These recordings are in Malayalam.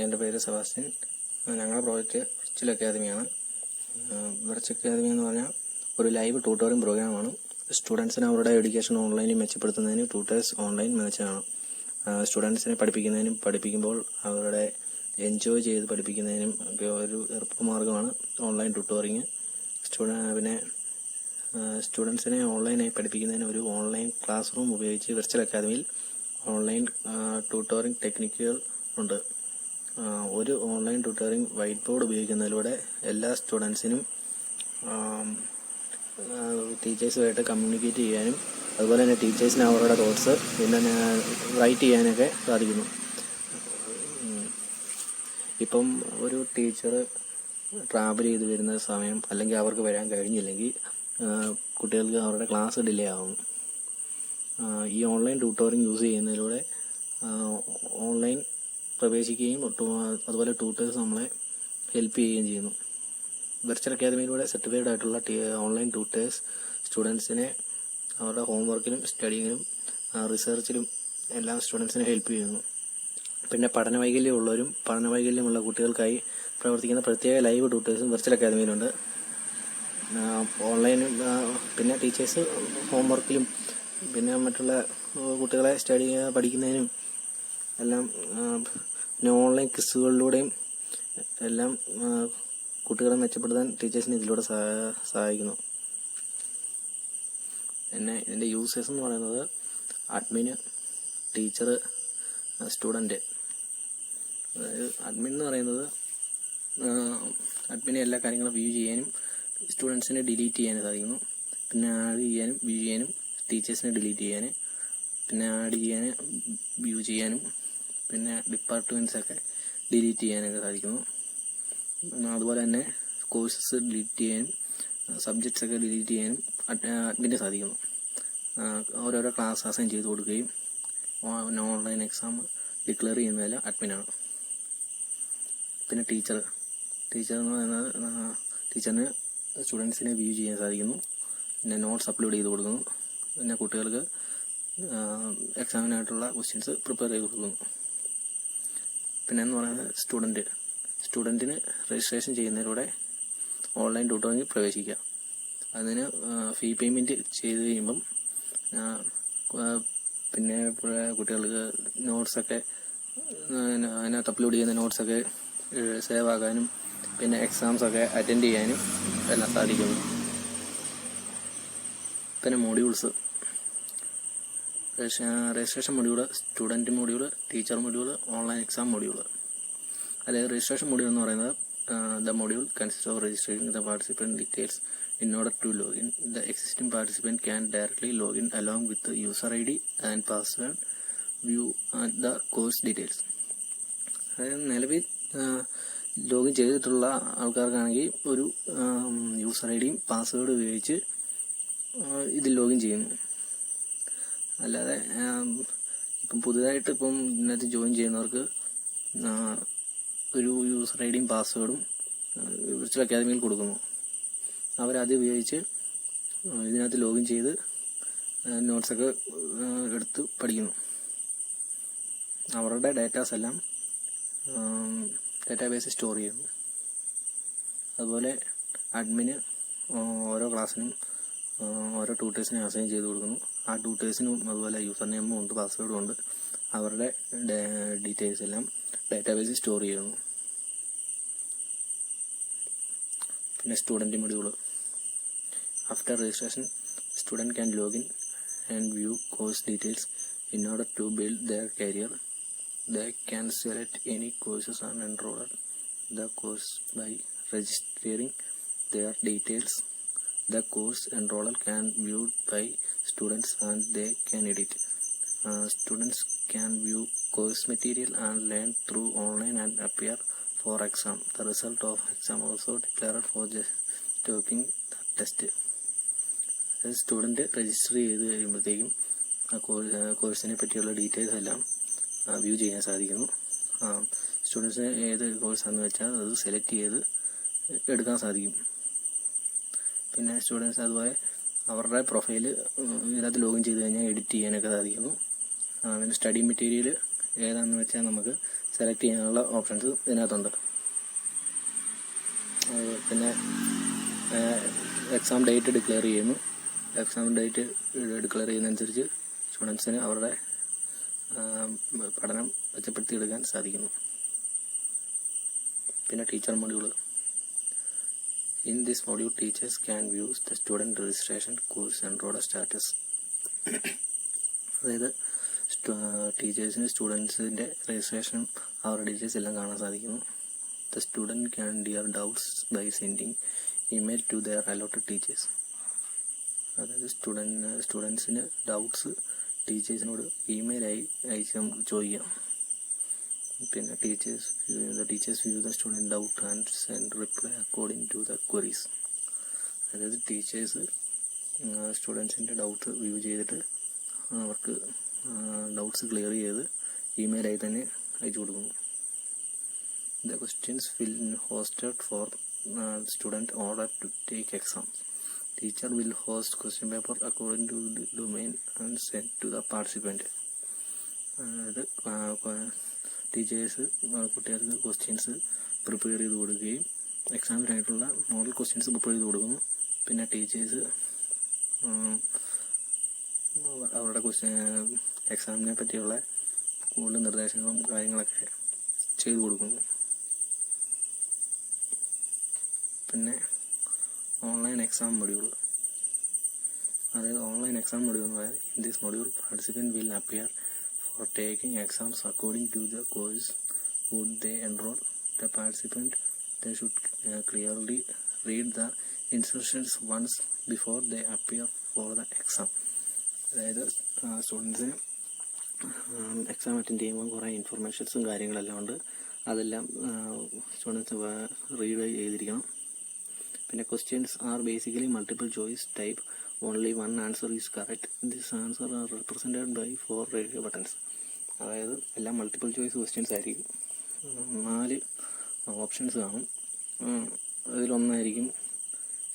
എൻ്റെ പേര് സെബാസ്റ്റ്യൻ. ഞങ്ങളുടെ പ്രോജക്റ്റ് വിർച്വൽ അക്കാദമിയാണ്. വിർച്വൽ അക്കാദമി എന്ന് പറഞ്ഞാൽ ഒരു ലൈവ് ട്യൂട്ടോറിയൽ പ്രോഗ്രാമാണ്. സ്റ്റുഡൻസിന് അവരുടെ എഡ്യൂക്കേഷൻ ഓൺലൈനിൽ മെച്ചപ്പെടുത്തുന്നതിന് ട്യൂട്ടേഴ്സ് ഓൺലൈൻ മികച്ചതാണ്. സ്റ്റുഡൻസിനെ പഠിപ്പിക്കുമ്പോൾ അവരുടെ എൻജോയ് ചെയ്ത് പഠിപ്പിക്കുന്നതിനും ഒക്കെ ഒരു എളുപ്പമാർഗ്ഗമാണ് ഓൺലൈൻ ട്യൂട്ടോറിങ്. പിന്നെ സ്റ്റുഡൻസിനെ ഓൺലൈനായി പഠിപ്പിക്കുന്നതിന് ഒരു ഓൺലൈൻ ക്ലാസ് റൂം ഉപയോഗിച്ച് വിർച്വൽ അക്കാദമിയിൽ ഓൺലൈൻ ട്യൂട്ടോറിങ് ടെക്നിക്കുകൾ ഉണ്ട്. ഒരു ഓൺലൈൻ ട്യൂട്ടോറിങ് വൈറ്റ് ബോർഡ് ഉപയോഗിക്കുന്നതിലൂടെ എല്ലാ സ്റ്റുഡൻസിനും ടീച്ചേഴ്സുമായിട്ട് കമ്മ്യൂണിക്കേറ്റ് ചെയ്യാനും അതുപോലെ തന്നെ ടീച്ചേഴ്സിന് അവരുടെ തോട്ട്സ് പിന്നെ റൈറ്റ് ചെയ്യാനൊക്കെ സാധിക്കുന്നു. ഇപ്പം ഒരു ടീച്ചർ ട്രാവൽ ചെയ്ത് വരുന്ന സമയം അല്ലെങ്കിൽ അവർക്ക് വരാൻ കഴിഞ്ഞില്ലെങ്കിൽ കുട്ടികൾക്ക് അവരുടെ ക്ലാസ് ഡിലേ ആകും. ഈ ഓൺലൈൻ ട്യൂട്ടോറിങ് യൂസ് ചെയ്യുന്നതിലൂടെ ഓൺലൈൻ പ്രവേശിക്കുകയും അതുപോലെ ട്യൂട്ടേഴ്സ് നമ്മളെ ഹെൽപ്പ് ചെയ്യുകയും ചെയ്യുന്നു. വിർച്വൽ അക്കാദമിയിലൂടെ സർട്ടിഫൈഡ് ആയിട്ടുള്ള ഓൺലൈൻ ട്യൂട്ടേഴ്സ് സ്റ്റുഡൻസിനെ അവരുടെ ഹോംവർക്കിലും സ്റ്റഡിങ്ങിലും റിസർച്ചിലും എല്ലാം സ്റ്റുഡൻസിനെ ഹെൽപ്പ് ചെയ്യുന്നു. പിന്നെ പഠനവൈകല്യമുള്ള കുട്ടികൾക്കായി പ്രവർത്തിക്കുന്ന പ്രത്യേക ലൈവ് ട്യൂട്ടേഴ്സും വിർച്വൽ അക്കാദമിയിലുണ്ട്. ഓൺലൈൻ പിന്നെ ടീച്ചേഴ്സ് ഹോംവർക്കിലും പിന്നെ മറ്റുള്ള കുട്ടികളെ പഠിക്കുന്നതിനും എല്ലാം പിന്നെ ഓൺലൈൻ ക്വിസുകളിലൂടെയും എല്ലാം കുട്ടികളെ മെച്ചപ്പെടുത്താൻ ടീച്ചേഴ്സിന് ഇതിലൂടെ സഹായിക്കുന്നു. പിന്നെ ഇതിൻ്റെ യൂസേഴ്സ് എന്ന് പറയുന്നത് അഡ്മിന്, ടീച്ചർ, സ്റ്റുഡൻറ്റ്. അതായത് അഡ്മിൻ എന്ന് പറയുന്നത് അഡ്മിനെ എല്ലാ കാര്യങ്ങളും വ്യൂ ചെയ്യാനും സ്റ്റുഡൻസിനെ ഡിലീറ്റ് ചെയ്യാനും സാധിക്കുന്നു. പിന്നെ ആഡ് ചെയ്യാനും വ്യൂ ചെയ്യാനും ടീച്ചേഴ്സിനെ ഡിലീറ്റ് ചെയ്യാനും പിന്നെ ആഡ് ചെയ്യാനും വ്യൂ ചെയ്യാനും പിന്നെ ഡിപ്പാർട്ട്മെൻറ്റ്സൊക്കെ ഡിലീറ്റ് ചെയ്യാനൊക്കെ സാധിക്കുന്നു. അതുപോലെ തന്നെ കോഴ്സസ് ഡിലീറ്റ് ചെയ്യാനും സബ്ജക്ട്സൊക്കെ ഡിലീറ്റ് ചെയ്യാനും അഡ്മിന് സാധിക്കുന്നു. ഓരോരോ ക്ലാസ് അസൈൻ ചെയ്ത് കൊടുക്കുകയും ഓൺലൈൻ എക്സാം ഡിക്ലെയർ ചെയ്യുന്നതെല്ലാം അഡ്മിനാണ്. പിന്നെ ടീച്ചർ എന്ന് പറയുന്നത് ടീച്ചറിന് സ്റ്റുഡൻസിനെ വ്യൂ ചെയ്യാൻ സാധിക്കുന്നു. പിന്നെ നോട്ട്സ് അപ്ലോഡ് ചെയ്ത് കൊടുക്കുന്നു. പിന്നെ കുട്ടികൾക്ക് എക്സാമിനായിട്ടുള്ള ക്വസ്റ്റ്യൻസ് പ്രിപ്പയർ ചെയ്ത് കൊടുക്കുന്നു. പിന്നെ എന്ന് പറയുന്നത് സ്റ്റുഡൻറ്റിന് രജിസ്ട്രേഷൻ ചെയ്യുന്നതിലൂടെ ഓൺലൈൻ ട്യൂട്ടോറിങ്ങിൽ പ്രവേശിക്കാം. അതിന് ഫീ പേയ്മെൻറ്റ് ചെയ്ത് കഴിയുമ്പം പിന്നെ കുട്ടികൾക്ക് നോട്ട്സൊക്കെ അതിനകത്ത് അപ്ലോഡ് ചെയ്യുന്ന നോട്ട്സൊക്കെ സേവ് ആകാനും പിന്നെ എക്സാംസൊക്കെ അറ്റൻഡ് ചെയ്യാനും എല്ലാം സാധിക്കുന്നു. പിന്നെ modules registration module, student module, teacher module, online exam module. അതായത് രജിസ്ട്രേഷൻ മൊഡ്യൂൾ എന്ന് പറയുന്നത് the module consist of registering the participant details in order to log in. The existing participant can directly log in along with the user ID and password, view the course details. അതായത് നിലവിൽ ലോഗിൻ ചെയ്തിട്ടുള്ള ആൾക്കാർക്കാണെങ്കിൽ ഒരു യൂസർ ഐ ഡിയും പാസ്വേഡ് ഉപയോഗിച്ച് ഇതിൽ ലോഗിൻ ചെയ്യുന്നു. അല്ലാതെ ഇപ്പം പുതുതായിട്ട് ഇതിനകത്ത് ജോയിൻ ചെയ്യുന്നവർക്ക് ഒരു യൂസർ ഐ ഡിയും പാസ്വേഡും വിർച്വൽ അക്കാദമിയിൽ കൊടുക്കുന്നു. അവരത് ഉപയോഗിച്ച് ഇതിനകത്ത് ലോഗിൻ ചെയ്ത് നോട്ട്സൊക്കെ എടുത്ത് പഠിക്കുന്നു. അവരുടെ ഡാറ്റാസ് എല്ലാം ഡാറ്റാബേസിൽ സ്റ്റോർ ചെയ്യുന്നു. അതുപോലെ അഡ്മിന് ഓരോ ക്ലാസ്സിനും ഓരോ ട്യൂട്ടേഴ്സിനെ അസൈൻ ചെയ്ത് കൊടുക്കുന്നു. ആ ട്യൂട്ടേഴ്സിനും അതുപോലെ യൂസർ നെയിമും ഉണ്ട്, പാസ്വേഡും ഉണ്ട്. അവരുടെ ഡീറ്റെയിൽസ് എല്ലാം ഡാറ്റാബേസിൽ സ്റ്റോർ ചെയ്യുന്നു. പിന്നെ student module. After registration, student can log in and view course details. In order to build their career, they can select any courses and enroll the course by registering their details. The course enrolled can be viewed by students and they can edit. Students can view course material and learn through online and appear for exam. The result of exam also declared for taking the test. Student register ചെയ്ത് കഴിയുമ്പോഴത്തേക്കും കോഴ്സിനെ പറ്റിയുള്ള ഡീറ്റെയിൽസ് എല്ലാം വ്യൂ ചെയ്യാൻ സാധിക്കുന്നു. സ്റ്റുഡൻസിന് ഏത് കോഴ്സാണെന്ന് വെച്ചാൽ അത് സെലക്ട് ചെയ്ത് എടുക്കാൻ സാധിക്കും. പിന്നെ സ്റ്റുഡൻസ് അതുപോലെ അവരുടെ പ്രൊഫൈൽ ഇതിനകത്ത് ലോഗിൻ ചെയ്ത് കഴിഞ്ഞാൽ എഡിറ്റ് ചെയ്യാനൊക്കെ സാധിക്കുന്നു. പിന്നെ സ്റ്റഡി മെറ്റീരിയൽ ഏതാണെന്ന് വെച്ചാൽ നമുക്ക് സെലക്ട് ചെയ്യാനുള്ള ഓപ്ഷൻസ് ഇതിനകത്തുണ്ട്. പിന്നെ എക്സാം ഡേറ്റ് ഡിക്ലെയർ ചെയ്യുന്നു. എക്സാം ഡേറ്റ് ഡിക്ലെയർ ചെയ്യുന്നതനുസരിച്ച് സ്റ്റുഡൻസിന് അവരുടെ പഠനം മെച്ചപ്പെടുത്തിയെടുക്കാൻ സാധിക്കുന്നു. പിന്നെ teacher module. In this module teachers can views the student registration course enrolled status. അതായത് ടീച്ചേഴ്സിന് സ്റ്റുഡൻസിൻ്റെ രജിസ്ട്രേഷനും അവരുടെ ഡീറ്റെയിൽസ് എല്ലാം കാണാൻ സാധിക്കുന്നു. The student can clear doubts by sending email to their allotted teachers. അതായത് സ്റ്റുഡൻസിന് ഡൗട്ട്സ് ടീച്ചേഴ്സിനോട് ഇമെയിലായി ചോദിക്കാം. പിന്നെ teachers view the student doubt and send reply according to the queries. അതായത് ടീച്ചേഴ്സ് സ്റ്റുഡൻസിൻ്റെ ഡൗട്ട് വ്യൂ ചെയ്തിട്ട് അവർക്ക് ഡൗട്ട്സ് ക്ലിയർ ചെയ്ത് ഇമെയിലായി തന്നെ അയച്ചു കൊടുക്കുന്നു. The questions will be hosted for student order to take exam. Teacher will host question paper according to the domain and send to the participant. അതായത് ടീച്ചേഴ്സ് കുട്ടികൾക്ക് ക്വസ്റ്റ്യൻസ് പ്രിപ്പയർ ചെയ്ത് കൊടുക്കുകയും എക്സാമിനായിട്ടുള്ള മോഡൽ ക്വസ്റ്റ്യൻസ് പ്രിപ്പയർ ചെയ്ത് കൊടുക്കുന്നു. പിന്നെ ടീച്ചേഴ്സ് അവരുടെ എക്സാമിനെ പറ്റിയുള്ള കൂടുതൽ നിർദ്ദേശങ്ങളും കാര്യങ്ങളൊക്കെ ചെയ്തു കൊടുക്കുന്നു. പിന്നെ ഓൺലൈൻ എക്സാം മൊഡ്യൂൾ. അതായത് ഓൺലൈൻ എക്സാം മൊഡ്യൂൾ എന്ന് പറയാൻ in this module participant will appear for taking exams according to the course would they enrol. The participant they should clearly read the instructions once before they appear for the exam. അതായത് സ്റ്റുഡൻസിന് എക്സാം അറ്റൻഡ് ചെയ്യുമ്പോൾ കുറേ ഇൻഫർമേഷൻസും കാര്യങ്ങളെല്ലാം ഉണ്ട്. അതെല്ലാം സ്റ്റുഡൻസ് റീഡ് ചെയ്തിരിക്കണം. പിന്നെ questions are basically multiple choice type. Only one answer is correct. This answer are represented by 4 radio buttons. അതായത് എല്ലാം മൾട്ടിപ്പിൾ ചോയ്സ് ക്വസ്റ്റ്യൻസ് ആയിരിക്കും. 4 ഓപ്ഷൻസ് കാണും. അതിലൊന്നായിരിക്കും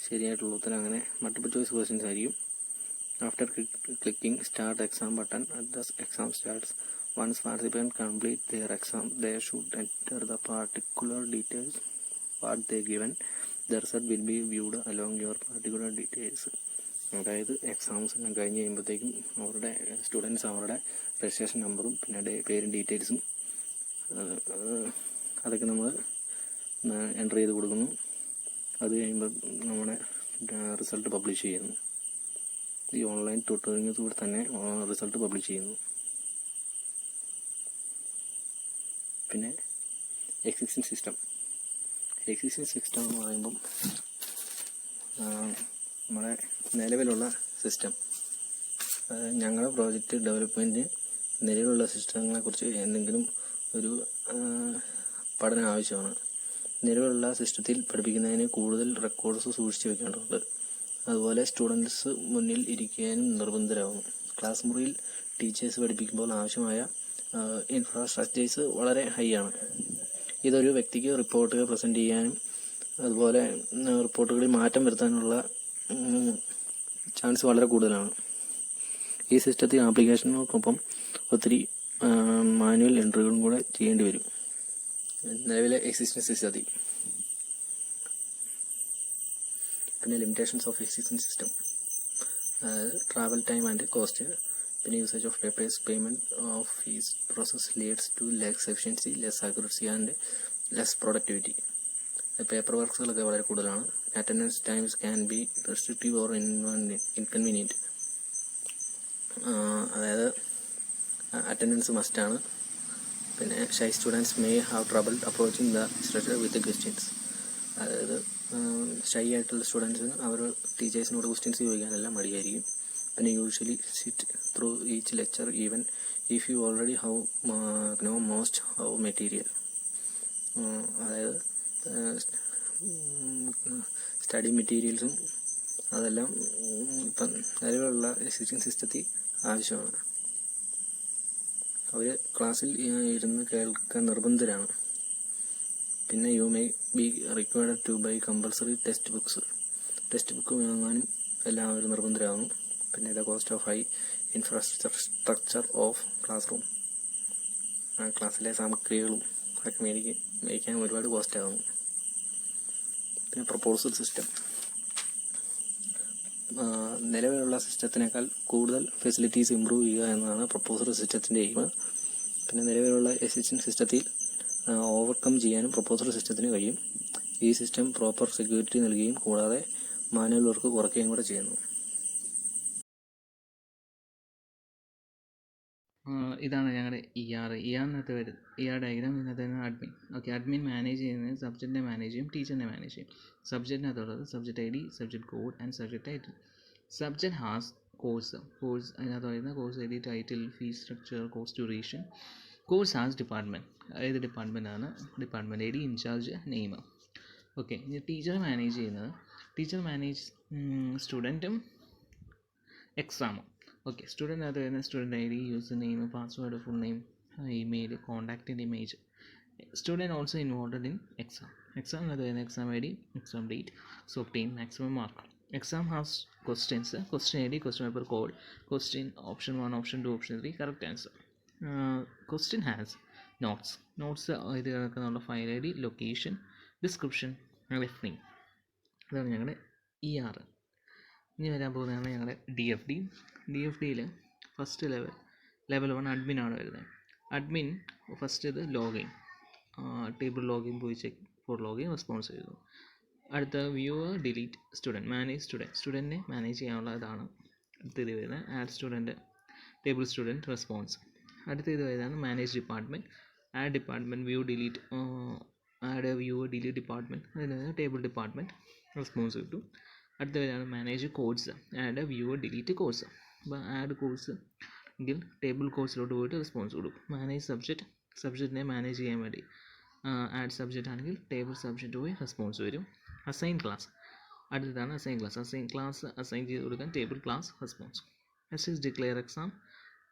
ശരിയായിട്ടുള്ള ഉത്തരം. അങ്ങനെ മൾട്ടിപ്പിൾ ചോയ്സ് ക്വസ്റ്റ്യൻസ് ആയിരിക്കും. After clicking start exam button the exam starts. Once participants complete their exam, they should enter the particular details what they given. The result will be viewed along your particular details. അതായത് എക്സാംസ് എല്ലാം കഴിഞ്ഞ് കഴിയുമ്പോഴത്തേക്കും അവരുടെ സ്റ്റുഡൻസ് അവരുടെ രജിസ്ട്രേഷൻ നമ്പറും പിന്നെ പേരും ഡീറ്റെയിൽസും അതൊക്കെ നമ്മൾ എൻ്റർ ചെയ്ത് കൊടുക്കുന്നു. അത് കഴിയുമ്പോൾ നമ്മുടെ റിസൾട്ട് പബ്ലിഷ് ചെയ്യുന്നു. ഈ ഓൺലൈൻ ട്യൂട്ടോറിങ്ങിലൂടെ തന്നെ റിസൾട്ട് പബ്ലിഷ് ചെയ്യുന്നു. പിന്നെ എക്സിസ്റ്റിംഗ് സിസ്റ്റം എന്ന് പറയുമ്പം നമ്മുടെ നിലവിലുള്ള സിസ്റ്റം, ഞങ്ങളുടെ പ്രോജക്റ്റ് ഡെവലപ്മെൻറ്റ് നിലവിലുള്ള സിസ്റ്റങ്ങളെക്കുറിച്ച് എന്തെങ്കിലും ഒരു പഠനം ആവശ്യമാണ്. നിലവിലുള്ള സിസ്റ്റത്തിൽ പഠിപ്പിക്കുന്നതിന് കൂടുതൽ റെക്കോർഡ്സ് സൂക്ഷിച്ചു വെക്കേണ്ടതുണ്ട്. അതുപോലെ സ്റ്റുഡൻസ് മുന്നിൽ ഇരിക്കാനും നിർബന്ധരാകുന്നു. ക്ലാസ് മുറിയിൽ ടീച്ചേഴ്സ് പഠിപ്പിക്കുമ്പോൾ ആവശ്യമായ ഇൻഫ്രാസ്ട്രക്ചേഴ്സ് വളരെ ഹൈ ആണ്. ഇതൊരു വ്യക്തിക്ക് റിപ്പോർട്ടുകൾ പ്രസൻറ്റ് ചെയ്യാനും അതുപോലെ റിപ്പോർട്ടുകളിൽ മാറ്റം വരുത്താനുള്ള ചാൻസ് വളരെ കൂടുതലാണ്. ഈ സിസ്റ്റത്തിൽ ആപ്ലിക്കേഷനുകൾക്കൊപ്പം ഒത്തിരി മാനുവൽ എൻട്രികളും കൂടെ ചെയ്യേണ്ടി വരും നിലവിലെ എക്സിസ്റ്റിംഗ് സിസ്റ്റത്തിൽ. പിന്നെ ലിമിറ്റേഷൻസ് ഓഫ് എക്സിസ്റ്റിംഗ് സിസ്റ്റം, അതായത് ട്രാവൽ ടൈം ആൻഡ് കോസ്റ്റ്. പിന്നെ usage of papers, payment of fees process leads to less efficiency, less accuracy and less productivity. Paper വർക്ക്സുകളൊക്കെ വളരെ കൂടുതലാണ്. Attendance times can be restrictive or inconvenient. അതായത് അറ്റൻഡൻസ് മസ്റ്റാണ്. പിന്നെ shy students may have trouble approaching the instructor with questions. അതായത് ഷൈ ആയിട്ടുള്ള സ്റ്റുഡൻസിന് അവർ ടീച്ചേഴ്സിനോട് ക്വസ്റ്റ്യൻസ് ചോദിക്കാനെല്ലാം മടിയായിരിക്കും. പിന്നെ usually sit through each lecture even if you already know most how material. അതായത് സ്റ്റഡി മെറ്റീരിയൽസും അതെല്ലാം ഇപ്പം നിലവിലുള്ള എക്സിസ്റ്റിംഗ് സിസ്റ്റത്തിൽ ആവശ്യമാണ്. അവർ ക്ലാസ്സിൽ ഇരുന്ന് കേൾക്കാൻ നിർബന്ധരാണ്. പിന്നെ you may be required to buy compulsory text book വാങ്ങാനും എല്ലാം അവർ നിർബന്ധരാകുന്നു. പിന്നെ the cost of high infrastructure of class room, ക്ലാസ്സിലെ സാമഗ്രികളും ഒക്കെ മേടിക്കാൻ ഒരുപാട് കോസ്റ്റ് ആകുന്നു. പിന്നെ പ്രൊപ്പോസൽ സിസ്റ്റം, നിലവിലുള്ള സിസ്റ്റത്തിനേക്കാൾ കൂടുതൽ ഫെസിലിറ്റീസ് ഇമ്പ്രൂവ് ചെയ്യുക എന്നതാണ് പ്രൊപ്പോസൽ സിസ്റ്റത്തിൻ്റെ എയിം. പിന്നെ നിലവിലുള്ള എക്സിസ്റ്റിംഗ് സിസ്റ്റത്തിൽ ഓവർകം ചെയ്യാനും പ്രൊപ്പോസൽ സിസ്റ്റത്തിന് കഴിയും. ഈ സിസ്റ്റം പ്രോപ്പർ സെക്യൂരിറ്റി നൽകുകയും കൂടാതെ മാനുവൽ വർക്ക് കുറയ്ക്കുകയും കൂടെ ചെയ്യുന്നു. ഇതാണ് ഞങ്ങളുടെ ഇയാറിനകത്ത് വരും ഡയഗ്രാം. ഇതിനകത്ത് തന്നെ അഡ്മിൻ. ഓക്കെ, അഡ്മിൻ മാനേജ് ചെയ്യുന്നത് സബ്ജക്റ്റിനെ മാനേജ് ചെയ്യും, ടീച്ചറിനെ മാനേജ് ചെയ്യും. സബ്ജക്റ്റിനകത്തുള്ളത് subject ID, subject code and subject title. Subject has course അതിനകത്ത് പറയുന്ന course ID, title, fees structure, course duration. Course has department, ഏത് ഡിപ്പാർട്ട്മെൻറ്റാണ്, department ID, in charge, name. Okay, ഇനി ടീച്ചറെ മാനേജ് ചെയ്യുന്നത്, ടീച്ചർ മാനേജ് സ്റ്റുഡൻറ്റും എക്സാമും. ഓക്കെ, സ്റ്റുഡൻറ്റിനകത്ത് വരുന്ന student ID, user name, password, full name, email, contact and image. Student also involved in എക്സാമിനകത്ത് വരുന്ന exam ID, exam date, so obtain maximum mark. Exam has questions, question ID, question paper code, question option 1, option 2, option 3, correct answer. Question has notes ഇത് കിടക്കുന്നുള്ള file ID, location, description, referring. ഇതാണ് ഞങ്ങളുടെ ER. ഇനി വരാൻ പോകുന്നതാണ് ഞങ്ങളുടെ DFDയിൽ ഫസ്റ്റ് ലെവൽ 1 അഡ്മിനാണ് വരുന്നത്. അഡ്മിൻ ഫസ്റ്റ് ഇത് ലോഗിൻ, ടേബിൾ ലോഗിൻ പോയി ചെക്ക് ഫോർ ലോഗിൻ റെസ്പോൺസ് ചെയ്തു. അടുത്ത വ്യൂവർ ഡിലീറ്റ് സ്റ്റുഡൻറ്റ്, മാനേജ് സ്റ്റുഡൻറ്റിനെ മാനേജ് ചെയ്യാനുള്ള ഇതാണ് അടുത്ത ഇത് വരുന്നത്. Add student, table student response. അടുത്ത ഇത് വരുന്നതാണ് manage department, add department, view delete, add view or delete department, അതിന് ടേബിൾ ഡിപ്പാർട്ട്മെൻറ്റ് റെസ്പോൺസ് കിട്ടും. അടുത്ത വരെയാണ് manage course, add view or delete course. അപ്പോൾ ആഡ് കോഴ്സ് എങ്കിൽ ടേബിൾ കോഴ്സിലോട്ട് പോയിട്ട് റെസ്പോൺസ് കൊടുക്കും. മാനേജ് സബ്ജക്റ്റിനെ മാനേജ് ചെയ്യാൻ വേണ്ടി ആഡ് സബ്ജക്റ്റ് ആണെങ്കിൽ ടേബിൾ സബ്ജക്റ്റ് പോയി റെസ്പോൺസ് വരും. അസൈൻ ക്ലാസ്, അടുത്തതാണ് അസൈൻ ക്ലാസ് അസൈൻ ചെയ്ത് കൊടുക്കാൻ table class response. Next is declare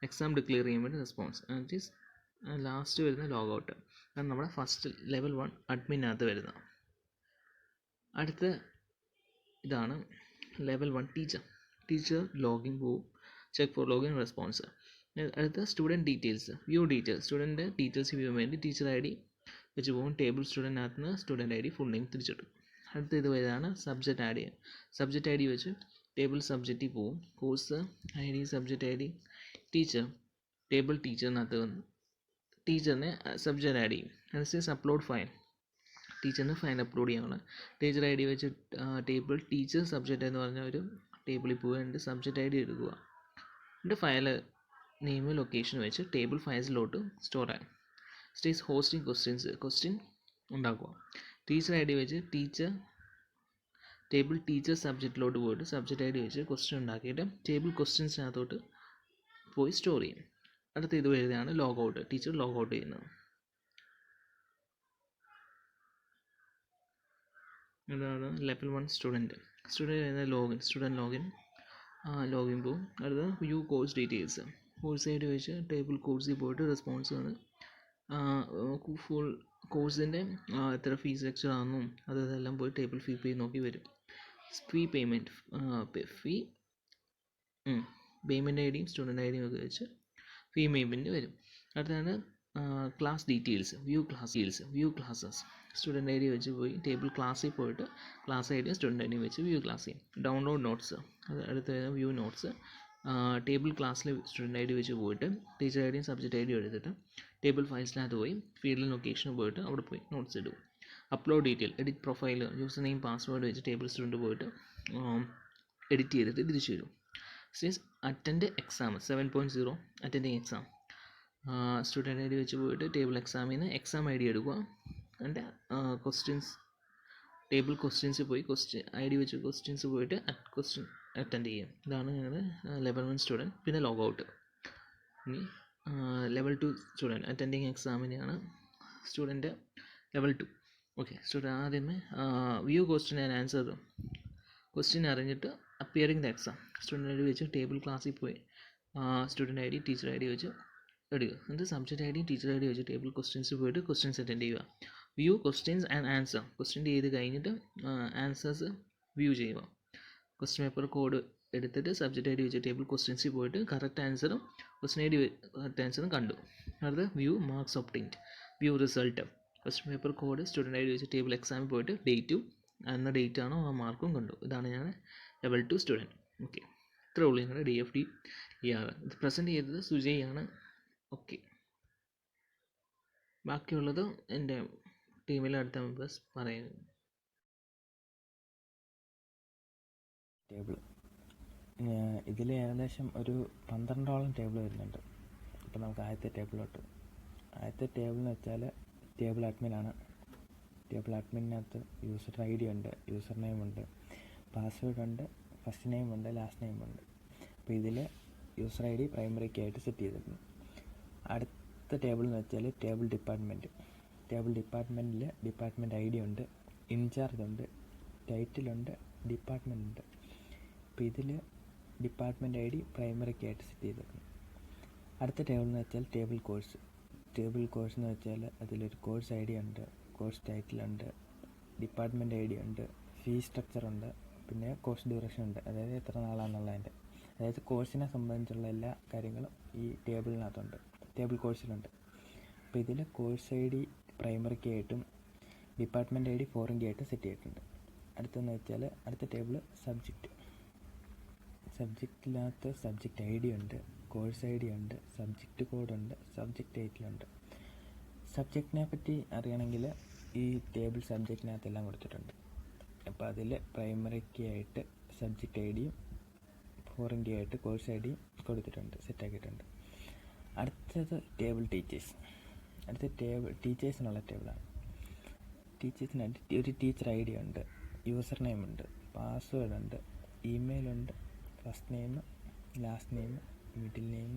exam declare ചെയ്യാൻ വേണ്ടി റെസ്പോൺസ്. ആൻഡ് ഈസ് ലാസ്റ്റ് വരുന്ന ലോഗ് ഔട്ട്. അതാണ് നമ്മുടെ ഫസ്റ്റ് ലെവൽ 1 അഡ്മിനകത്ത് വരുന്നത്. അടുത്ത ഇതാണ് ലെവൽ 1 ടീച്ചർ ലോഗിൻ പോവും, ചെക്ക് ഫോർ ലോഗിൻ റെസ്പോൺസ്. അടുത്ത student details, view details, student details view ചെയ്യാൻ വേണ്ടി ടീച്ചർ ID വെച്ച് പോകും. ടേബിൾ സ്റ്റുഡൻറ്റിനകത്ത് നിന്ന് സ്റ്റുഡൻറ്റ് ID ഫുൾ നെയിം തിരിച്ചിടും. അടുത്ത ഇത് വരുന്നതാണ് സബ്ജക്റ്റ് ID വെച്ച് ടേബിൾ സബ്ജക്റ്റിൽ പോവും. Course ID, subject ID, teacher, table ടീച്ചറിനകത്ത് വന്ന് ടീച്ചറിനെ സബ്ജക്റ്റ് ആഡ് ചെയ്യും. അനുസരിച്ച് അപ്ലോഡ് ഫയൽ, ടീച്ചറിന് ഫയൽ അപ്ലോഡ് ചെയ്യാനുള്ള ടീച്ചർ ID വെച്ച് ടേബിൾ ടീച്ചർ സബ്ജക്റ്റ് എന്ന് പറഞ്ഞ ഒരു ടേബിളിൽ പോയി എൻ്റെ സബ്ജക്റ്റ് ID എടുക്കുക. എൻ്റെ ഫയൽ നെയിം ലൊക്കേഷൻ വെച്ച് ടേബിൾ ഫയൽസിലോട്ട് സ്റ്റോർ ആകും. സ്റ്റേസ് ഹോസ്റ്റിംഗ് ക്വസ്റ്റ്യൻ ഉണ്ടാക്കുക. ടീച്ചർ ID വെച്ച് ടേബിൾ ടീച്ചർ സബ്ജക്റ്റിലോട്ട് പോയിട്ട് സബ്ജക്റ്റ് ID വെച്ച് ക്വസ്റ്റ്യൻ ഉണ്ടാക്കിയിട്ട് ടേബിൾ ക്വസ്റ്റ്യൻസിനകത്തോട്ട് പോയി സ്റ്റോർ ചെയ്യും. അടുത്ത ഇത് വരുന്നതാണ് log out, teacher log out ചെയ്യുന്നത്. ഇതാണ് ലെവൽ 1 സ്റ്റുഡൻറ്റ് ലോഗിൻ പോവും. അടുത്ത view course details, course ID വെച്ച് ടേബിൾ കോഴ്സിൽ പോയിട്ട് റെസ്പോൺസ് ആണ്. ഫുൾ കോഴ്സിൻ്റെ എത്ര ഫീസ് സ്ട്രക്ചർ ആണെന്നും അതെല്ലാം പോയി ടേബിൾ ഫീ പേ നോക്കി വരും. പേയ്മെൻറ്റ് IDയും സ്റ്റുഡൻറ്റ് IDയും ഒക്കെ വെച്ച് ഫീ പേയ്മെൻറ്റ് വരും. അടുത്താണ് class details, view classes, student ID വെച്ച് പോയി ടേബിൾ ക്ലാസ്സിൽ പോയിട്ട് ക്ലാസ് ID സ്റ്റുഡൻറ്റ് ID വെച്ച് വ്യൂ ക്ലാസ് ചെയ്യും. ഡൗൺലോഡ് നോട്ട്സ്, അത് അടുത്ത വ്യൂ നോട്ട്സ്, ടേബിൾ ക്ലാസ്സിൽ സ്റ്റുഡൻറ്റ് ID വെച്ച് പോയിട്ട് ടീച്ചർ IDയും സബ്ജക്റ്റ് ID എടുത്തിട്ട് ടേബിൾ ഫയൽസിനകത്ത് പോയി ഫീൽഡ് ലൊക്കേഷൻ പോയിട്ട് അവിടെ പോയി നോട്ട്സ് ഇടും. Upload detail, edit profile, user name, password വെച്ച് ടേബിൾ സ്റ്റുഡൻറ്റ് പോയിട്ട് എഡിറ്റ് ചെയ്തിട്ട് തിരിച്ചു വരും. Attend exam 7.0 attending exam, student ID വെച്ച് പോയിട്ട് ടേബിൾ എക്സാമിൽ നിന്ന് എക്സാം ID എടുക്കുക. എൻ്റെ ടേബിൾ ക്വസ്റ്റ്യൻസ് പോയി ID വെച്ച് ക്വസ്റ്റ്യൻസ് പോയിട്ട് ക്വസ്റ്റ്യൻ അറ്റൻഡ് ചെയ്യും. ഇതാണ് ഞങ്ങളുടെ ലെവൽ 1 സ്റ്റുഡൻറ്റ്. പിന്നെ ലോഗ് ഔട്ട്. ഇനി ലെവൽ 2 സ്റ്റുഡൻറ്റ് അറ്റൻഡിങ് എക്സാമിനെയാണ് സ്റ്റുഡൻറ്റ് ലെവൽ 2. ഓക്കെ, സ്റ്റുഡൻറ്റ് ആദ്യമേ view question and answer, question അറിഞ്ഞിട്ട് appearing the exam, student ID വെച്ച് ടേബിൾ ക്ലാസ്സിൽ പോയി സ്റ്റുഡൻറ്റ് ID ടീച്ചർ ID വെച്ച് എടുക്കുക. എന്നിട്ട് സബ്ജക്റ്റ് ID ടീച്ചർ ID വെച്ച് ടേബിൾ ക്വസ്റ്റ്യൻസ് പോയിട്ട് ക്വസ്റ്റ്യൻസ് അറ്റൻഡ് ചെയ്യുക. View questions and answer, question ചെയ്ത് കഴിഞ്ഞിട്ട് ആൻസേഴ്സ് വ്യൂ ചെയ്യുക. ക്വസ്റ്റ്യൻ പേപ്പർ കോഡ് എടുത്തിട്ട് സബ്ജക്റ്റ് ഐ ഡി വെച്ച് ടേബിൾ ക്വസ്റ്റ്യൻസിൽ പോയിട്ട് കറക്റ്റ് ആൻസറും ക്വസ്റ്റ്യൻ ഐ ഡി കറക്റ്റ് ആൻസറും കണ്ടു. അടുത്ത് view marks obtained, view result. Question paper code student I D വെച്ച് ടേബിൾ എക്സാമിൽ പോയിട്ട് ഡേറ്റും എന്ന ഡേറ്റ് ആണോ ആ മാർക്കും കണ്ടു. ഇതാണ് ഞാൻ ലെവൽ 2 സ്റ്റുഡൻറ്റ്. ഓക്കെ, ഇത്രേ ഉള്ളൂ ഞങ്ങളുടെ DFD ER. ഇത് പ്രസൻറ്റ് ചെയ്തത് സുജയാണ്. ഓക്കെ, ബാക്കിയുള്ളത് എൻ്റെ ടീമിലെ അടുത്ത മെമ്പേഴ്സ് പറയുന്നു. ടേബിൾ ഇതിൽ ഏകദേശം ഒരു 12ഓളം ടേബിൾ വരുന്നുണ്ട്. അപ്പോൾ നമുക്ക് ആദ്യത്തെ ടേബിളിലോട്ട്. ആദ്യത്തെ ടേബിൾ എന്ന് വെച്ചാൽ ടേബിൾ അഡ്മിനാണ്. ടേബിൾ അഡ്മിനകത്ത് യൂസർ ID ഉണ്ട്, യൂസർ നെയിം ഉണ്ട്, പാസ്വേഡ് ഉണ്ട്, ഫസ്റ്റ് നെയിം ഉണ്ട്, ലാസ്റ്റ് നെയിം ഉണ്ട്. അപ്പോൾ ഇതിൽ യൂസർ ID പ്രൈമറി കീ ആയിട്ട് സെറ്റ് ചെയ്തിട്ടുണ്ട്. അടുത്ത ടേബിൾ എന്ന് വെച്ചാൽ ടേബിൾ ഡിപ്പാർട്ട്മെൻറ്റ്. ടേബിൾ ഡിപ്പാർട്ട്മെൻറ്റിൽ ഡിപ്പാർട്ട്മെൻറ്റ് ID ഉണ്ട്, ഇൻചാർജ് ഉണ്ട്, ടൈറ്റിലുണ്ട്, ഡിപ്പാർട്ട്മെൻറ്റ് ഉണ്ട്. അപ്പോൾ ഇതിൽ ഡിപ്പാർട്ട്മെൻറ്റ് ID പ്രൈമറി കീ ആയിട്ട് സെറ്റ് ചെയ്തിട്ടുണ്ട്. അടുത്ത ടേബിൾ എന്ന് വെച്ചാൽ ടേബിൾ കോഴ്സ്. ടേബിൾ കോഴ്സ് എന്ന് വെച്ചാൽ അതിലൊരു കോഴ്സ് ID ഉണ്ട്, കോഴ്സ് ടൈറ്റിലുണ്ട്, ഡിപ്പാർട്ട്മെൻറ്റ് ID ഉണ്ട്, ഫീ സ്ട്രക്ചർ ഉണ്ട്, പിന്നെ കോഴ്സ് ഡ്യൂറേഷൻ ഉണ്ട്, അതായത് എത്ര നാളാണെന്നുള്ളതിൻ്റെ. അതായത് കോഴ്സിനെ സംബന്ധിച്ചുള്ള എല്ലാ കാര്യങ്ങളും ഈ ടേബിളിനകത്തുണ്ട്, ടേബിൾ കോഴ്സിലുണ്ട്. അപ്പോൾ ഇതിൽ കോഴ്സ് ID പ്രൈമറി കീ ആയിട്ടും ഡിപ്പാർട്ട്മെൻറ്റ് ID ഫോറിൻ കീ ആയിട്ടും സെറ്റ് ചെയ്തിട്ടുണ്ട്. അടുത്തെന്ന് വെച്ചാൽ അടുത്ത ടേബിൾ സബ്ജക്റ്റ്. സബ്ജക്റ്റിനകത്ത് സബ്ജക്റ്റ് ID ഉണ്ട്, കോഴ്സ് ID ഉണ്ട്, സബ്ജക്റ്റ് കോഡുണ്ട്, സബ്ജക്റ്റ് ടൈറ്റിലുണ്ട്. സബ്ജക്റ്റിനെ പറ്റി അറിയണമെങ്കിൽ ഈ ടേബിൾ സബ്ജക്റ്റിനകത്തെല്ലാം കൊടുത്തിട്ടുണ്ട്. അപ്പോൾ അതിൽ പ്രൈമറി കീ ആയിട്ട് സബ്ജക്റ്റ് IDയും ഫോറിൻ കീ ആയിട്ട് കോഴ്സ് IDയും കൊടുത്തിട്ടുണ്ട്, സെറ്റാക്കിയിട്ടുണ്ട്. അടുത്തത് ടേബിൾ ടീച്ചേഴ്സ്. അടുത്ത ടേബിൾ ടീച്ചേഴ്സിനുള്ള ടേബിളാണ്. ടീച്ചേഴ്സിനായിട്ട് ഒരു ടീച്ചർ ID ഉണ്ട്, യൂസർ നെയിം ഉണ്ട്, പാസ്വേഡ് ഉണ്ട്, ഇമെയിലുണ്ട്, first name, last name, middle name,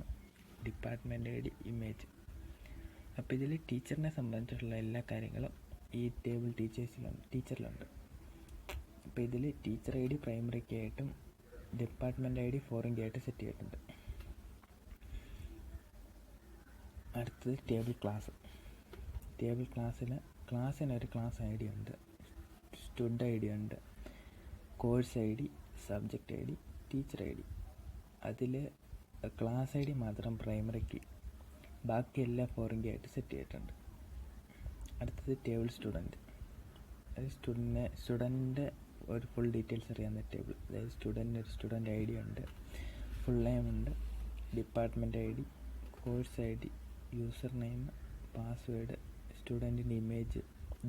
department ID, image. അപ്പോൾ ഇതിൽ ടീച്ചറിനെ സംബന്ധിച്ചിട്ടുള്ള എല്ലാ കാര്യങ്ങളും ഈ ടേബിൾ ടീച്ചറിലുണ്ട്. അപ്പോൾ ഇതിൽ ടീച്ചർ ID പ്രൈമറി കീ ആയിട്ടും ഡിപ്പാർട്ട്മെൻറ്റ് ID ഫോറിൻ കീ ആയിട്ട് സെറ്റ് ചെയ്തിട്ടുണ്ട്. അടുത്തത് ടേബിൾ ക്ലാസ്. ടേബിൾ ക്ലാസ്സിനൊരു ക്ലാസ് ID ഉണ്ട്, സ്റ്റുഡ് ID ഉണ്ട്, course ID, subject ID, teacher ID. അതിൽ ക്ലാസ് ID മാത്രം പ്രൈമറി കീ, ബാക്കി എല്ലാം ഫോറിൻ കീ ആയിട്ട് സെറ്റ് ചെയ്തിട്ടുണ്ട്. അടുത്തത് ടേബിൾ സ്റ്റുഡൻറ്റ്. അത് സ്റ്റുഡൻറ്റിൻ്റെ ഒരു ഫുൾ ഡീറ്റെയിൽസ് അറിയാവുന്ന ടേബിൾ. അതായത് സ്റ്റുഡൻറ്റിന് ഒരു സ്റ്റുഡൻറ്റ് ID ഉണ്ട്, ഫുൾ നെയിം ഉണ്ട്, department ID, course ID, user name, password, സ്റ്റുഡൻറ്റിൻ്റെ image,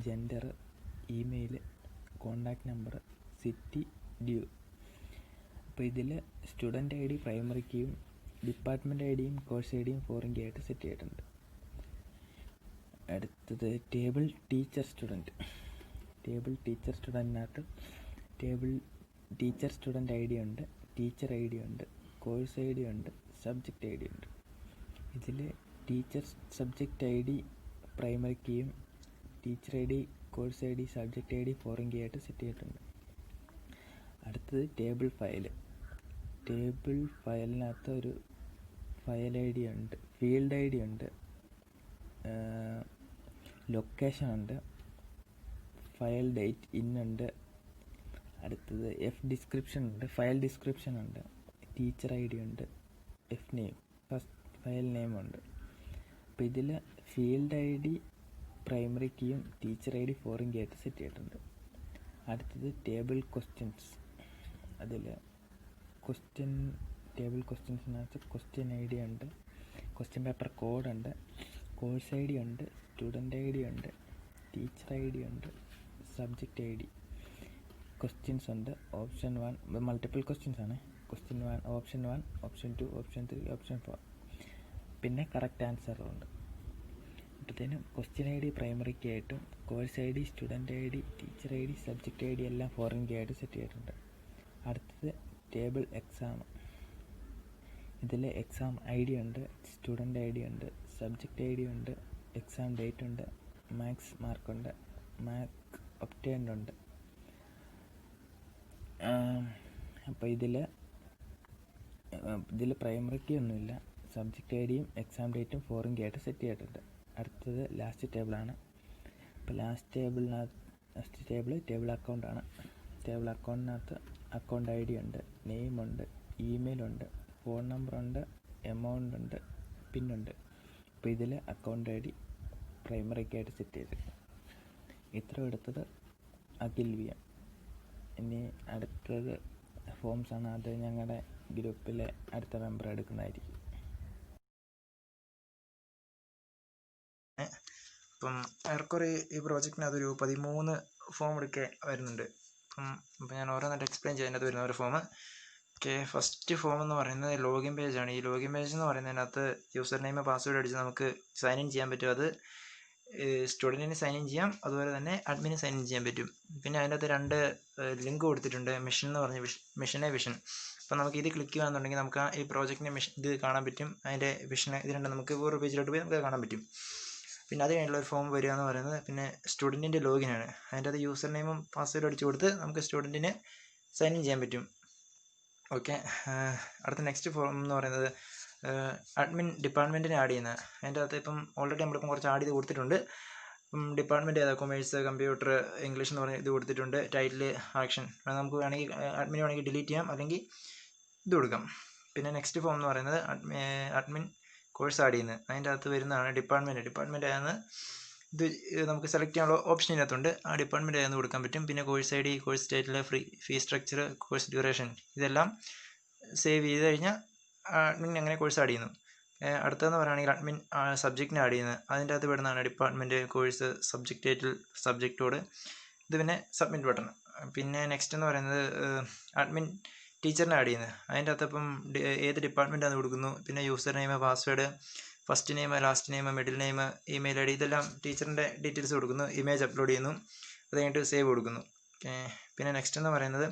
gender, email, contact number, city, due. അപ്പോൾ ഇതിൽ സ്റ്റുഡൻറ്റ് ID പ്രൈമറി കീയും ഡിപ്പാർട്ട്മെൻറ്റ് IDയും കോഴ്സ് IDയും ഫോറിൻ കീ ആയിട്ട് സെറ്റ് ചെയ്തിട്ടുണ്ട്. അടുത്തത് table teacher student. Table teacher സ്റ്റുഡൻറ്റിനകത്ത് ടേബിൾ ടീച്ചർ സ്റ്റുഡൻറ്റ് ID ഉണ്ട്, ടീച്ചർ ID ഉണ്ട്, കോഴ്സ് ID ഉണ്ട്, സബ്ജക്റ്റ് ID ഉണ്ട്. ഇതിൽ ടീച്ചർ സബ്ജക്റ്റ് ID പ്രൈമറി കീയും teacher ID, course ID, subject ID foreign key ആയിട്ട് സെറ്റ് ചെയ്തിട്ടുണ്ട്. അടുത്തത് ടേബിൾ ഫയൽ. ടേബിൾ ഫയലിനകത്ത് ഒരു ഫയൽ ID ഉണ്ട്, ഫീൽഡ് ID ഉണ്ട്, ലൊക്കേഷൻ ഉണ്ട്, ഫയൽ ഡേറ്റ് ഇന്നുണ്ട്. അടുത്തത് ഡിസ്ക്രിപ്ഷൻ ഉണ്ട്, ഫയൽ ഡിസ്ക്രിപ്ഷൻ ഉണ്ട്, ടീച്ചർ ID ഉണ്ട്, നെയിം, ഫസ്റ്റ് ഫയൽ നെയിം ഉണ്ട്. അപ്പോൾ ഇതിൽ ഫീൽഡ് ID പ്രൈമറി കീയും ടീച്ചർ ID ഫോറിൻ കീ ആയിട്ട് സെറ്റ് ചെയ്തിട്ടുണ്ട്. അടുത്തത് ടേബിൾ ക്വസ്റ്റ്യൻസ്. അതിൽ ടേബിൾ ക്വസ്റ്റ്യൻസിനകത്ത് ക്വസ്റ്റ്യൻ ID ഉണ്ട്, ക്വസ്റ്റ്യൻ പേപ്പർ കോഡ് ഉണ്ട്, കോഴ്സ് ID ഉണ്ട്, സ്റ്റുഡൻറ്റ് ID ഉണ്ട്, ടീച്ചർ ID ഉണ്ട്, സബ്ജക്റ്റ് ID. ക്വസ്റ്റ്യൻസ് ഉണ്ട്, ഓപ്ഷൻ 1 മൾട്ടിപ്പിൾ ക്വസ്റ്റ്യൻസ് ആണ്. Question 1, option 1, option 2, option 3, option 4, പിന്നെ കറക്റ്റ് ആൻസറും ഉണ്ട്. അപ്പോഴത്തേനും ക്വസ്റ്റ്യൻ ID പ്രൈമറി കീ ആയിട്ടും course ID, student ID, teacher ID, subject ID എല്ലാം ഫോറിൻ കീ ആയിട്ട് സെറ്റ് ചെയ്തിട്ടുണ്ട്. അടുത്തത് ടേബിൾ എക്സാം. ഇതിൽ എക്സാം ID ഉണ്ട്, സ്റ്റുഡൻറ്റ് ID ഉണ്ട്, സബ്ജക്റ്റ് ID ഉണ്ട്, എക്സാം ഡേറ്റ് ഉണ്ട്, മാർക്സ് മാർക്കുണ്ട്, മാർക്ക് ഒബ്റ്റെയിൻഡ് ഉണ്ട്. അപ്പോൾ ഇതിൽ പ്രൈമറി കീ ഒന്നുമില്ല, സബ്ജക്റ്റ് IDയും എക്സാം ഡേറ്റും ഫോറിൻ കീ ആയിട്ട് സെറ്റ് ചെയ്തിട്ടുണ്ട്. അടുത്തത് ലാസ്റ്റ് ടേബിളാണ്. അപ്പോൾ ലാസ്റ്റ് ടേബിൾ അക്കൗണ്ടാണ്. ടേബിൾ അക്കൗണ്ടിനകത്ത് അക്കൗണ്ട് ഐ ഡി ഉണ്ട്, നെയിമുണ്ട്, ഇമെയിലുണ്ട്, ഫോൺ നമ്പറുണ്ട്, എമൗണ്ട് ഉണ്ട്, പിന്നുണ്ട്. അപ്പോൾ ഇതിൽ അക്കൗണ്ട് ഐ ഡി പ്രൈമറിക്കായിട്ട് സെറ്റ് ചെയ്ത്. ഇത്ര എടുത്തത് അഖിൽ വി എം. ഇനി അടുത്തത് ഫോംസാണ്. അത് ഞങ്ങളുടെ ഗ്രൂപ്പിലെ അടുത്ത മെമ്പർ എടുക്കുന്നതായിരിക്കും. അപ്പം ഏറെക്കുറെ ഈ പ്രോജക്റ്റിനകത്ത് ഒരു 13 ഫോം എടുക്കെ വരുന്നുണ്ട്. അപ്പം ഞാൻ ഓരോന്നായിട്ട് എക്സ്പ്ലെയിൻ ചെയ്യുന്നത് വരുന്ന ഒരു ഫോം. ഓക്കെ, ഫസ്റ്റ് ഫോം എന്ന് പറയുന്നത് ലോഗിൻ പേജാണ്. ഈ ലോഗിൻ പേജ് എന്ന് പറയുന്നതിനകത്ത് യൂസർ നെയിം പാസ്വേഡ് അടിച്ച് നമുക്ക് സൈൻ ഇൻ ചെയ്യാൻ പറ്റും. അത് സ്റ്റുഡൻറ്റിന് സൈൻ ഇൻ ചെയ്യാം, അതുപോലെ തന്നെ അഡ്മിന് സൈൻ ഇൻ ചെയ്യാൻ പറ്റും. പിന്നെ അതിൻ്റെ അകത്ത് 2 ലിങ്ക് കൊടുത്തിട്ടുണ്ട്, മിഷൻ എന്ന് പറഞ്ഞ മിഷനെ വിഷൻ. അപ്പം നമുക്ക് ഇത് ക്ലിക്ക് ചെയ്യുകയാണെന്നുണ്ടെങ്കിൽ നമുക്ക് ഈ പ്രോജക്റ്റിൻ്റെ മിഷൻ ഇത് കാണാൻ പറ്റും. അതിൻ്റെ വിഷനെ ഇത് രണ്ടും നമുക്ക് വേറെ പേജിലോട്ട് പോയി നമുക്ക് കാണാൻ പറ്റും. പിന്നെ അത് കഴിഞ്ഞുള്ള ഒരു ഫോം വരിക എന്ന് പറയുന്നത് പിന്നെ സ്റ്റുഡൻറ്റിൻ്റെ ലോഗിനാണ്. അതിൻ്റെ അത് യൂസർ നെയിമും പാസ്വേഡും അടിച്ചു കൊടുത്ത് നമുക്ക് സ്റ്റുഡൻറ്റിന് സൈൻ ഇൻ ചെയ്യാൻ പറ്റും. ഓക്കെ, അടുത്ത നെക്സ്റ്റ് ഫോം എന്ന് പറയുന്നത് അഡ്മിൻ ഡിപ്പാർട്ട്മെൻറ്റിനെ ആഡ് ചെയ്യുന്നത്. അതിൻ്റെ അകത്ത് ഇപ്പം ഓൾറെഡി നമ്മളിപ്പം കുറച്ച് ആഡ് ചെയ്ത് കൊടുത്തിട്ടുണ്ട്. ഡിപ്പാർട്ട്മെൻറ്റ് ഏതാ, കൊമേഴ്സ്, കമ്പ്യൂട്ടർ, ഇംഗ്ലീഷ് എന്ന് പറഞ്ഞ ഇത് കൊടുത്തിട്ടുണ്ട്. ടൈറ്റിൽ, ആക്ഷൻ നമുക്ക് വേണമെങ്കിൽ അഡ്മിന് വേണമെങ്കിൽ ഡിലീറ്റ് ചെയ്യാം, അല്ലെങ്കിൽ ഇത് കൊടുക്കാം. പിന്നെ നെക്സ്റ്റ് ഫോം എന്ന് പറയുന്നത് അഡ്മിൻ കോഴ്സ് ആഡ് ചെയ്യുന്നത്. അതിൻ്റെ അകത്ത് വരുന്നതാണ് ഡിപ്പാർട്ട്മെൻറ്റ് ആയെന്ന് ഇത് നമുക്ക് സെലക്ട് ചെയ്യാനുള്ള ഓപ്ഷൻ ഇതിനകത്തുണ്ട്. ആ ഡിപ്പാർട്ട്മെൻറ്റ് ആയെന്ന് കൊടുക്കാൻ പറ്റും. പിന്നെ course I D, course title, fee structure, course duration ഇതെല്ലാം സേവ് ചെയ്ത് കഴിഞ്ഞാൽ അഡ്മിൻ അങ്ങനെ കോഴ്സ് ആഡ് ചെയ്യുന്നു. അടുത്തതെന്ന് പറയുകയാണെങ്കിൽ അഡ്മിൻ സബ്ജക്റ്റിനെ ആഡ് ചെയ്യുന്നത്. അതിൻ്റെ അകത്ത് വരുന്നതാണ് department, course, subject title, subject code, ഇത് പിന്നെ സബ്മിറ്റ് ബട്ടൺ. പിന്നെ നെക്സ്റ്റ് എന്ന് പറയുന്നത് അഡ്മിൻ ടീച്ചറിനെ ആഡ് ചെയ്യുന്നത്. അതിൻ്റെ അകത്ത് ഇപ്പം ഏത് ഡിപ്പാർട്ട്മെൻറ്റാണ് കൊടുക്കുന്നു. പിന്നെ user name, password, first name, last name, middle name, email I D ഇതെല്ലാം ടീച്ചറിൻ്റെ ഡീറ്റെയിൽസ് കൊടുക്കുന്നു. ഇമേജ് അപ്ലോഡ് ചെയ്യുന്നു, അത് കഴിഞ്ഞിട്ട് സേവ് കൊടുക്കുന്നു. പിന്നെ നെക്സ്റ്റ് എന്ന് പറയുന്നത്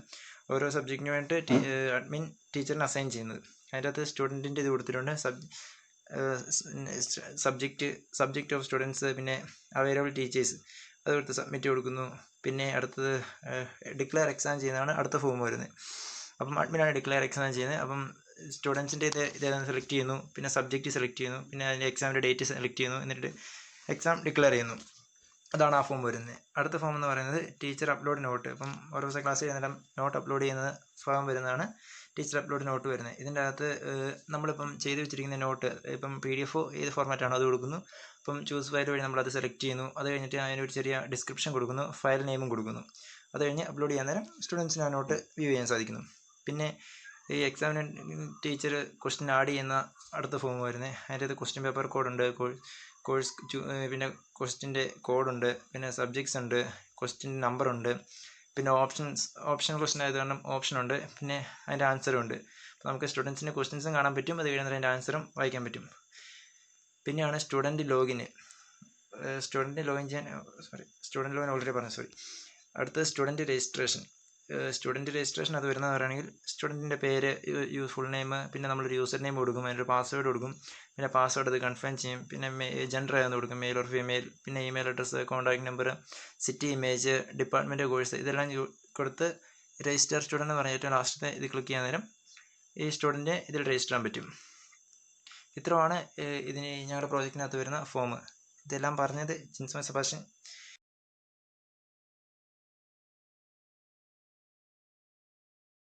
ഓരോ സബ്ജക്റ്റിന് വേണ്ടിയിട്ട് അഡ്മിൻ ടീച്ചറിന് അസൈൻ ചെയ്യുന്നത്. അതിൻ്റെ അകത്ത് സ്റ്റുഡൻറ്റിൻ്റെ ഇത് കൊടുത്തിട്ടുണ്ട്, സബ്ജക്റ്റ് ഓഫ് സ്റ്റുഡൻസ്, പിന്നെ അവൈലബിൾ ടീച്ചേഴ്സ് അത് കൊടുത്ത് സബ്മിറ്റ് കൊടുക്കുന്നു. പിന്നെ അടുത്തത് ഡിക്ലെയർ എക്സാം ചെയ്യുന്നതാണ് അടുത്ത ഫോം വരുന്നത്. അപ്പം അഡ്മിനാണ് ഡിക്ലെയർ എക്സാം ചെയ്യുന്നത്. അപ്പം സ്റ്റുഡൻസിൻ്റെ ഇതേതാണ് സെലക്ട് ചെയ്യുന്നു, പിന്നെ സബ്ജക്റ്റ് സെലക്ട് ചെയ്യുന്നു, പിന്നെ അതിൻ്റെ എക്സാമിൻ്റെ ഡേറ്റ് സെലക്ട് ചെയ്യുന്നു, എന്നിട്ട് എക്സാം ഡിക്ലെയർ ചെയ്യുന്നു. അതാണ് ആ ഫോം വരുന്നത്. അടുത്ത ഫോം എന്ന് പറയുന്നത് ടീച്ചർ അപ്ലോഡ് നോട്ട്. ഇപ്പം ഓരോ ദിവസം ക്ലാസ് ചെയ്യുന്നതെല്ലാം നോട്ട് അപ്ലോഡ് ചെയ്യുന്നത് ഫോം വരുന്നതാണ് ടീച്ചർ അപ്ലോഡ് നോട്ട് വരുന്നത്. ഇതിൻ്റെ അകത്ത് നമ്മളിപ്പം ചെയ്ത് വെച്ചിരിക്കുന്ന നോട്ട് ഇപ്പം PDF ഏത് ഫോർമാറ്റാണോ അത് കൊടുക്കുന്നു. അപ്പം ചൂസ് ഫയൽ വഴി നമ്മളത് സെലക്ട് ചെയ്യുന്നു. അത് കഴിഞ്ഞിട്ട് അതിനൊരു ചെറിയ ഡിസ്ക്രിപ്ഷൻ കൊടുക്കുന്നു, ഫയൽ നെയിമും കൊടുക്കുന്നു. അത് കഴിഞ്ഞ് അപ്ലോഡ് ചെയ്യാൻ നേരം സ്റ്റുഡൻസിന് ആ നോട്ട് വ്യൂ ചെയ്യാൻ സാധിക്കുന്നു. പിന്നെ ഈ എക്സാമിന് ടീച്ചർ ക്വസ്റ്റ്യൻ ആഡ് ചെയ്യുന്ന അടുത്ത ഫോം വരുന്നത്. അതിൻ്റെ അത് ക്വസ്റ്റ്യൻ പേപ്പർ കോഡുണ്ട്, കോഴ്സ് പിന്നെ ക്വസ്റ്റ്യൻ്റെ കോഡുണ്ട്, പിന്നെ സബ്ജക്ട്സ് ഉണ്ട്, ക്വസ്റ്റ്യൻ നമ്പറുണ്ട്, പിന്നെ ഓപ്ഷൻ ക്വസ്റ്റ്യൻ ആയത് കാരണം ഓപ്ഷനുണ്ട്, പിന്നെ അതിൻ്റെ ആൻസറും ഉണ്ട്. അപ്പോൾ നമുക്ക് സ്റ്റുഡൻസിൻ്റെ ക്വസ്റ്റ്യൻസും കാണാൻ പറ്റും, അത് കഴിയുന്നതിന് അതിൻ്റെ ആൻസറും വായിക്കാൻ പറ്റും. പിന്നെയാണ് സ്റ്റുഡൻറ്റ് ലോഗിൻ ഓൾറെഡി പറഞ്ഞു. അടുത്തത് സ്റ്റുഡൻറ്റ് രജിസ്ട്രേഷൻ അത് വരുന്നത് പറയുകയാണെങ്കിൽ സ്റ്റുഡൻറ്റിൻ്റെ പേര്, ഫുൾ നെയിം, പിന്നെ നമ്മളൊരു യൂസർ നെയിം കൊടുക്കും, അതിൻ്റെ പാസ്വേഡ് കൊടുക്കും, പിന്നെ പാസ്വേഡ് അത് കൺഫേം ചെയ്യും, പിന്നെ ജെൻഡർ ആയെന്ന് കൊടുക്കും, മെയിൽ ഓർ ഫീമെയിൽ, പിന്നെ email address, contact number, city, image, department, course ഇതെല്ലാം കൊടുത്ത് രജിസ്റ്റർ സ്റ്റുഡൻറ്റ് എന്ന് പറഞ്ഞിട്ട് ലാസ്റ്റത്തെ ഇത് ക്ലിക്ക് ചെയ്യാൻ നേരം ഈ സ്റ്റുഡൻറ്റിനെ ഇതിൽ രജിസ്റ്റർ ചെയ്യാൻ പറ്റും. ഇത്രയാണ് ഇതിന് ഞങ്ങളുടെ പ്രോജക്റ്റിനകത്ത് വരുന്ന ഫോം. ഇതെല്ലാം പറഞ്ഞത് ജിൻസോൻ സെബാസ്റ്റ്യൻ.